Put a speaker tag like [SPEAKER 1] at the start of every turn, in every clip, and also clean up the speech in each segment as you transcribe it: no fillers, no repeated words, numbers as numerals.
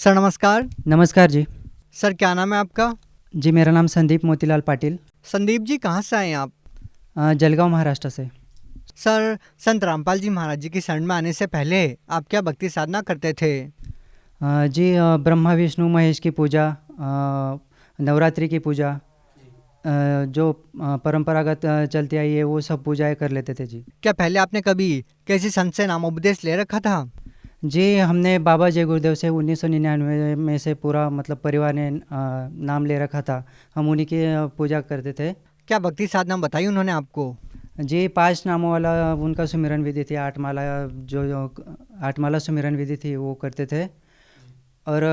[SPEAKER 1] Sir नमस्कार।
[SPEAKER 2] नमस्कार जी।
[SPEAKER 1] Sir क्या नाम है आपका?
[SPEAKER 2] जी, मेरा नाम संदीप मोतीलाल पाटिल।
[SPEAKER 1] संदीप जी कहाँ से आए हैं आप?
[SPEAKER 2] जलगांव महाराष्ट्र से।
[SPEAKER 1] सर संत रामपाल जी महाराज जी की शरण में आने से पहले आप क्या भक्ति साधना करते थे?
[SPEAKER 2] जी, ब्रह्मा विष्णु महेश की पूजा, नवरात्रि की पूजा, जो परंपरागत चलती आई है वो सब पूजाएं कर लेते थे जी।
[SPEAKER 1] क्या पहले आपने कभी किसी संत से नामोपदेश ले रखा था?
[SPEAKER 2] जी, हमने बाबा जय गुरुदेव से 1999 में से पूरा मतलब परिवार ने नाम ले रखा था। हम उन्हीं की पूजा करते थे।
[SPEAKER 1] क्या भक्ति साधना बताई उन्होंने आपको?
[SPEAKER 2] जी, 5 नामों वाला उनका सुमिरन विधि थी, 8 माला, जो 8 माला सुमिरन विधि थी वो करते थे। और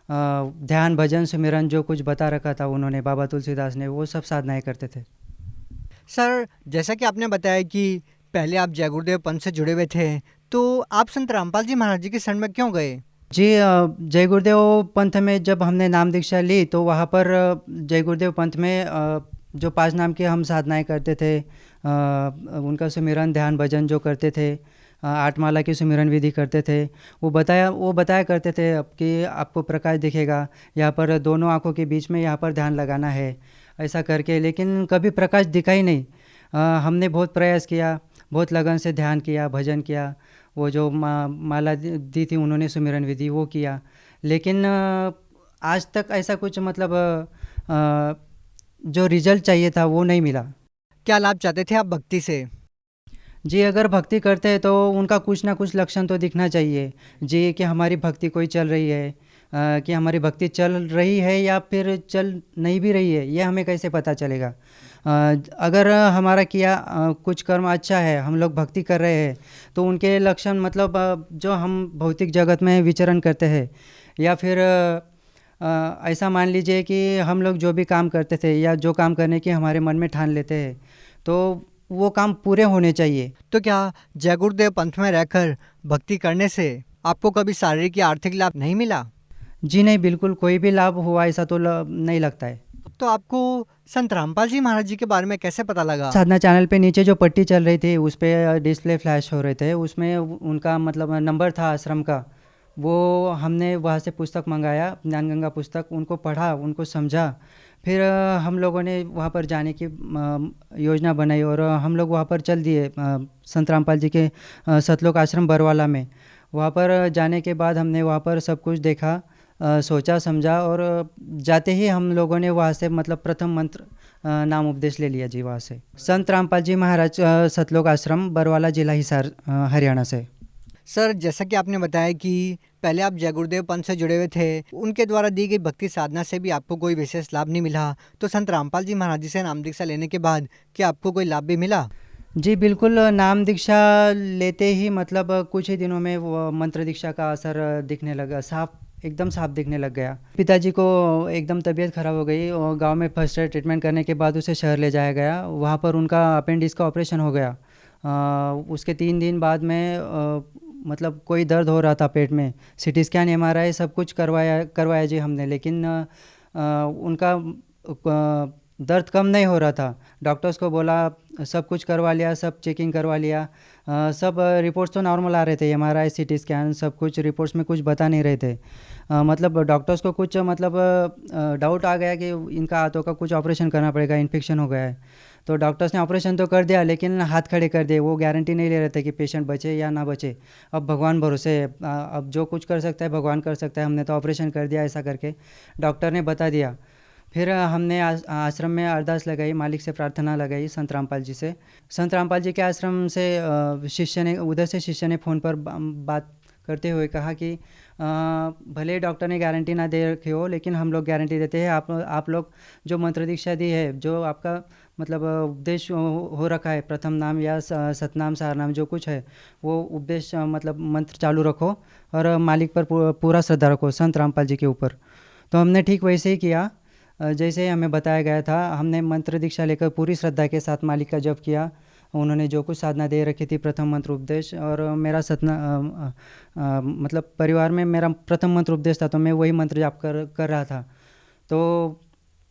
[SPEAKER 2] ध्यान भजन सुमिरन जो कुछ बता रखा था उन्होंने, बाबा तुलसीदास ने, वो सब साधनाएं करते थे।
[SPEAKER 1] सर जैसा कि आपने बताया कि पहले आप जय गुरुदेव पंथ से जुड़े हुए थे, तो आप संत रामपाल जी महाराज जी की शरण में क्यों गए?
[SPEAKER 2] जी, जय गुरुदेव पंथ में जब हमने नाम दीक्षा ली तो वहाँ पर जय गुरुदेव पंथ में जो 5 नाम की हम साधनाएं करते थे, उनका सुमिरन ध्यान भजन जो करते थे, 8 माला की सुमिरन विधि करते थे, वो बताया करते थे अब कि आपको प्रकाश दिखेगा, यहाँ पर दोनों आँखों के बीच में यहाँ पर ध्यान लगाना है, ऐसा करके। लेकिन कभी प्रकाश दिखा ही नहीं। हमने बहुत प्रयास किया, बहुत लगन से ध्यान किया, भजन किया, वो जो माला दी थी उन्होंने सुमिरन विधि वो किया। लेकिन आज तक ऐसा कुछ मतलब जो रिजल्ट चाहिए था वो नहीं मिला।
[SPEAKER 1] क्या लाभ चाहते थे आप भक्ति से?
[SPEAKER 2] जी, अगर भक्ति करते हैं तो उनका कुछ ना कुछ लक्षण तो दिखना चाहिए जी, कि हमारी भक्ति कोई चल रही है, कि हमारी भक्ति चल रही है या फिर चल नहीं भी रही है, ये हमें कैसे पता चलेगा? अगर हमारा किया कुछ कर्म अच्छा है, हम लोग भक्ति कर रहे हैं, तो उनके लक्षण मतलब जो हम भौतिक जगत में विचरण करते हैं, या फिर ऐसा मान लीजिए कि हम लोग जो भी काम करते थे या जो काम करने की हमारे मन में ठान लेते हैं, तो वो काम पूरे होने चाहिए।
[SPEAKER 1] तो क्या जय गुरुदेव पंथ में रहकर भक्ति करने से आपको कभी शारीरिक या आर्थिक लाभ नहीं मिला?
[SPEAKER 2] जी नहीं, बिल्कुल कोई भी लाभ हुआ ऐसा तो नहीं लगता है।
[SPEAKER 1] तो आपको संत रामपाल जी महाराज जी के बारे में कैसे पता लगा?
[SPEAKER 2] साधना चैनल पे नीचे जो पट्टी चल रही थी उस पे डिस्प्ले फ्लैश हो रहे थे, उसमें उनका मतलब नंबर था आश्रम का। वो हमने वहाँ से पुस्तक मंगाया, ज्ञानगंगा पुस्तक, उनको पढ़ा, उनको समझा। फिर हम लोगों ने वहाँ पर जाने की योजना बनाई और हम लोग वहाँ पर चल दिए, संत रामपाल जी के सतलोक आश्रम बरवाला में। वहाँ पर जाने के बाद हमने वहाँ पर सब कुछ देखा, सोचा समझा, और जाते ही हम लोगों ने वहाँ से मतलब प्रथम मंत्र नाम उपदेश ले लिया जी वहाँ से। संत रामपाल जी महाराज, सतलोक आश्रम बरवाला, जिला हिसार, हरियाणा से।
[SPEAKER 1] सर जैसा कि आपने बताया कि पहले आप जय गुरुदेव पंथ से जुड़े हुए थे, उनके द्वारा दी गई भक्ति साधना से भी आपको कोई विशेष लाभ नहीं मिला, तो संत रामपाल जी महाराज जी से नाम दीक्षा लेने के बाद क्या आपको कोई लाभ भी मिला?
[SPEAKER 2] जी बिल्कुल, नाम दीक्षा लेते ही मतलब कुछ ही दिनों में वो मंत्र दीक्षा का असर दिखने लगा, एकदम साफ दिखने लग गया। पिताजी को एकदम तबीयत ख़राब हो गई और गांव में फर्स्ट एड ट्रीटमेंट करने के बाद उसे शहर ले जाया गया। वहाँ पर उनका अपेंडिक्स का ऑपरेशन हो गया। उसके 3 दिन बाद में मतलब कोई दर्द हो रहा था पेट में, सीटी स्कैन एमआरआई सब कुछ करवाया जी हमने, लेकिन उनका दर्द कम नहीं हो रहा था। डॉक्टर्स को बोला, सब कुछ करवा लिया, सब चेकिंग करवा लिया, सब रिपोर्ट्स तो नॉर्मल आ रहे थे, एमआरआई सीटी स्कैन सब कुछ रिपोर्ट्स में कुछ बता नहीं रहे थे। मतलब डॉक्टर्स को कुछ मतलब डाउट आ गया कि इनका हाथों का कुछ ऑपरेशन करना पड़ेगा, इन्फेक्शन हो गया है। तो डॉक्टर्स ने ऑपरेशन तो कर दिया, लेकिन हाथ खड़े कर दिए। वो गारंटी नहीं ले रहे थे कि पेशेंट बचे या ना बचे। अब भगवान भरोसे है, अब जो कुछ कर सकता है भगवान कर सकता है, हमने तो ऑपरेशन कर दिया, ऐसा करके डॉक्टर ने बता दिया। फिर हमने आश्रम में अरदास लगाई, मालिक से प्रार्थना लगाई, संत रामपाल जी से। संत रामपाल जी के आश्रम से शिष्य ने फ़ोन पर बात करते हुए कहा कि भले डॉक्टर ने गारंटी ना दे रखी हो, लेकिन हम लोग गारंटी देते हैं, आप लोग जो मंत्र दीक्षा दी है, जो आपका मतलब उपदेश हो रखा है, प्रथम नाम या सतनाम सारनाम जो कुछ है, वो उपदेश मतलब मंत्र चालू रखो और मालिक पर पूरा श्रद्धा रखो, संत रामपाल जी के ऊपर। तो हमने ठीक वैसे ही किया जैसे हमें बताया गया था। हमने मंत्र दीक्षा लेकर पूरी श्रद्धा के साथ मालिक का जप किया। उन्होंने जो कुछ साधना दे रखी थी, प्रथम मंत्र उपदेश, और मेरा मतलब परिवार में मेरा प्रथम मंत्र उपदेश था, तो मैं वही मंत्र जाप कर रहा था। तो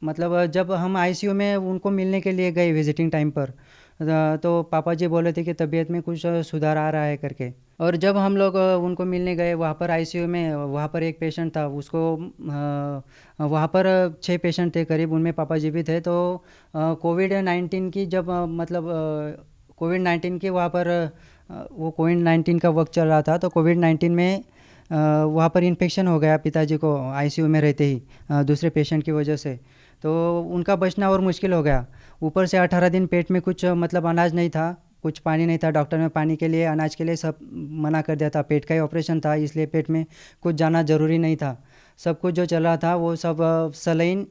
[SPEAKER 2] मतलब जब हम आईसीयू में उनको मिलने के लिए गए विजिटिंग टाइम पर, तो पापा जी बोले थे कि तबीयत में कुछ सुधार आ रहा है करके। और जब हम लोग उनको मिलने गए वहाँ पर आईसीयू में, वहाँ पर एक पेशेंट था, उसको वहाँ पर 6 पेशेंट थे करीब, उनमें पापा जी भी थे। तो कोविड-19 की जब कोविड-19 के वहाँ पर वो कोविड-19 का वक्त चल रहा था, तो कोविड-19 में वहाँ पर इन्फेक्शन हो गया पिताजी को आईसीयू में रहते ही, दूसरे पेशेंट की वजह से। तो उनका बचना और मुश्किल हो गया। ऊपर से 18 दिन पेट में कुछ मतलब अनाज नहीं था, कुछ पानी नहीं था। डॉक्टर ने पानी के लिए, अनाज के लिए सब मना कर दिया था। पेट का ही ऑपरेशन था, इसलिए पेट में कुछ जाना ज़रूरी नहीं था। सब कुछ जो चल रहा था वो सब सलाइन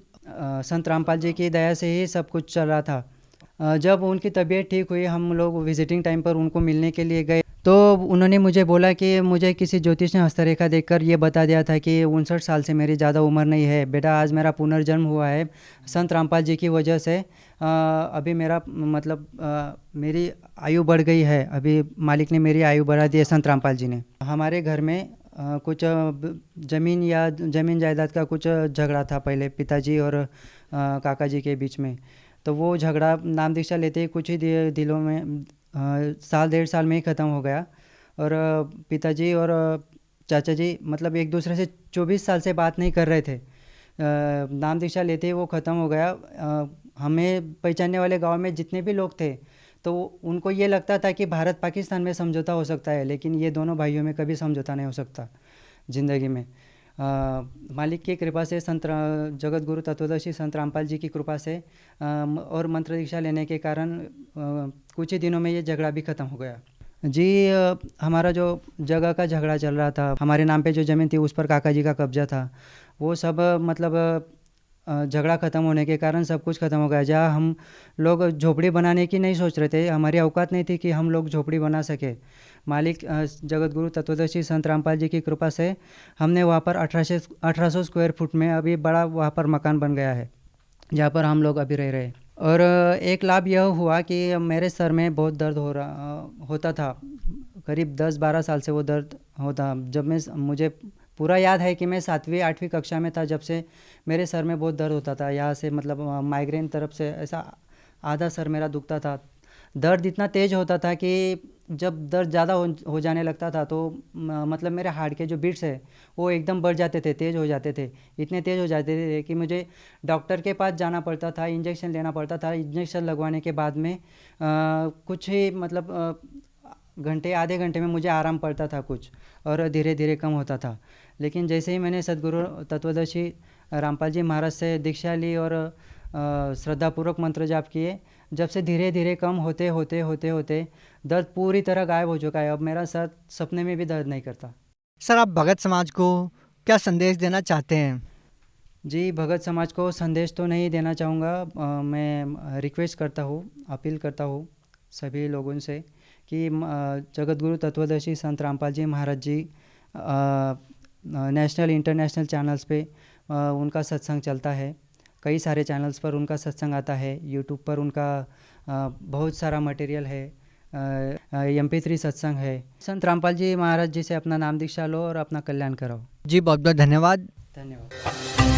[SPEAKER 2] संत रामपाल जी की दया से ही सब कुछ चल रहा था। जब उनकी तबीयत ठीक हुई, हम लोग विजिटिंग टाइम पर उनको मिलने के लिए गए, तो उन्होंने मुझे बोला कि मुझे किसी ज्योतिष ने हस्तरेखा देखकर ये बता दिया था कि 59 साल से मेरी ज़्यादा उम्र नहीं है बेटा, आज मेरा पुनर्जन्म हुआ है संत रामपाल जी की वजह से। अभी मेरा मतलब मेरी आयु बढ़ गई है, अभी मालिक ने मेरी आयु बढ़ा दी है, संत रामपाल जी ने। हमारे घर में कुछ ज़मीन या ज़मीन जायदाद का कुछ झगड़ा था पहले पिताजी और काका जी के बीच में। तो वो झगड़ा नाम दीक्षा लेते ही कुछ ही दिनों में, साल 1.5 साल में ही ख़त्म हो गया। और पिताजी और चाचा जी मतलब एक दूसरे से 24 साल से बात नहीं कर रहे थे। नाम दीक्षा लेते ही वो ख़त्म हो गया। हमें पहचानने वाले गांव में जितने भी लोग थे, तो उनको ये लगता था कि भारत पाकिस्तान में समझौता हो सकता है, लेकिन ये दोनों भाइयों में कभी समझौता नहीं हो सकता ज़िंदगी में। मालिक की कृपा से, जगत गुरु तत्वदर्शी संत रामपाल जी की कृपा से और मंत्र दीक्षा लेने के कारण कुछ ही दिनों में ये झगड़ा भी ख़त्म हो गया जी। हमारा जो जगह का झगड़ा चल रहा था, हमारे नाम पे जो ज़मीन थी उस पर काका जी का कब्जा था, वो सब मतलब झगड़ा ख़त्म होने के कारण सब कुछ ख़त्म हो गया। जहाँ हम लोग झोपड़ी बनाने की नहीं सोच रहे थे, हमारी औकात नहीं थी कि हम लोग झोपड़ी बना सके, मालिक जगत गुरु तत्वदर्शी संत रामपाल जी की कृपा से हमने वहाँ पर 1800 स्क्वायर फुट में अभी बड़ा वहाँ पर मकान बन गया है, जहाँ पर हम लोग अभी रह रहे हैं। और एक लाभ यह हुआ कि मेरे सर में बहुत दर्द होता था, करीब 10-12 साल से वो दर्द होता। जब मुझे पूरा याद है कि मैं 7वीं 8वीं कक्षा में था, जब से मेरे सर में बहुत दर्द होता था, यहाँ से मतलब माइग्रेन तरफ से ऐसा आधा सर मेरा दुखता था। दर्द इतना तेज़ होता था कि जब दर्द ज़्यादा हो जाने लगता था तो मतलब मेरे हार्ट के जो बीट्स है वो एकदम बढ़ जाते थे, तेज़ हो जाते थे, इतने तेज़ हो जाते थे कि मुझे डॉक्टर के पास जाना पड़ता था, इंजेक्शन लेना पड़ता था। इंजेक्शन लगवाने के बाद में कुछ ही मतलब घंटे आधे घंटे में मुझे आराम पड़ता था कुछ, और धीरे धीरे कम होता था। लेकिन जैसे ही मैंने सदगुरु तत्वदर्शी रामपाल जी महाराज से दीक्षा ली और श्रद्धापूर्वक मंत्र जाप किए, जब से धीरे धीरे कम होते होते होते होते दर्द पूरी तरह गायब हो चुका है। अब मेरा सर सपने में भी दर्द नहीं करता।
[SPEAKER 1] सर, आप भगत समाज को क्या संदेश देना चाहते हैं?
[SPEAKER 2] जी, भगत समाज को संदेश तो नहीं देना चाहूँगा, मैं रिक्वेस्ट करता हूँ, अपील करता हूँ सभी लोगों से कि जगत गुरु तत्वदर्शी संत रामपाल जी महाराज जी नेशनल इंटरनेशनल चैनल्स पे उनका सत्संग चलता है, कई सारे चैनल्स पर उनका सत्संग आता है, यूट्यूब पर उनका बहुत सारा मटेरियल है, MP3 सत्संग है। संत रामपाल जी महाराज जी से अपना नाम दीक्षा लो और अपना कल्याण कराओ।
[SPEAKER 1] जी, बहुत बहुत धन्यवाद।
[SPEAKER 2] धन्यवाद।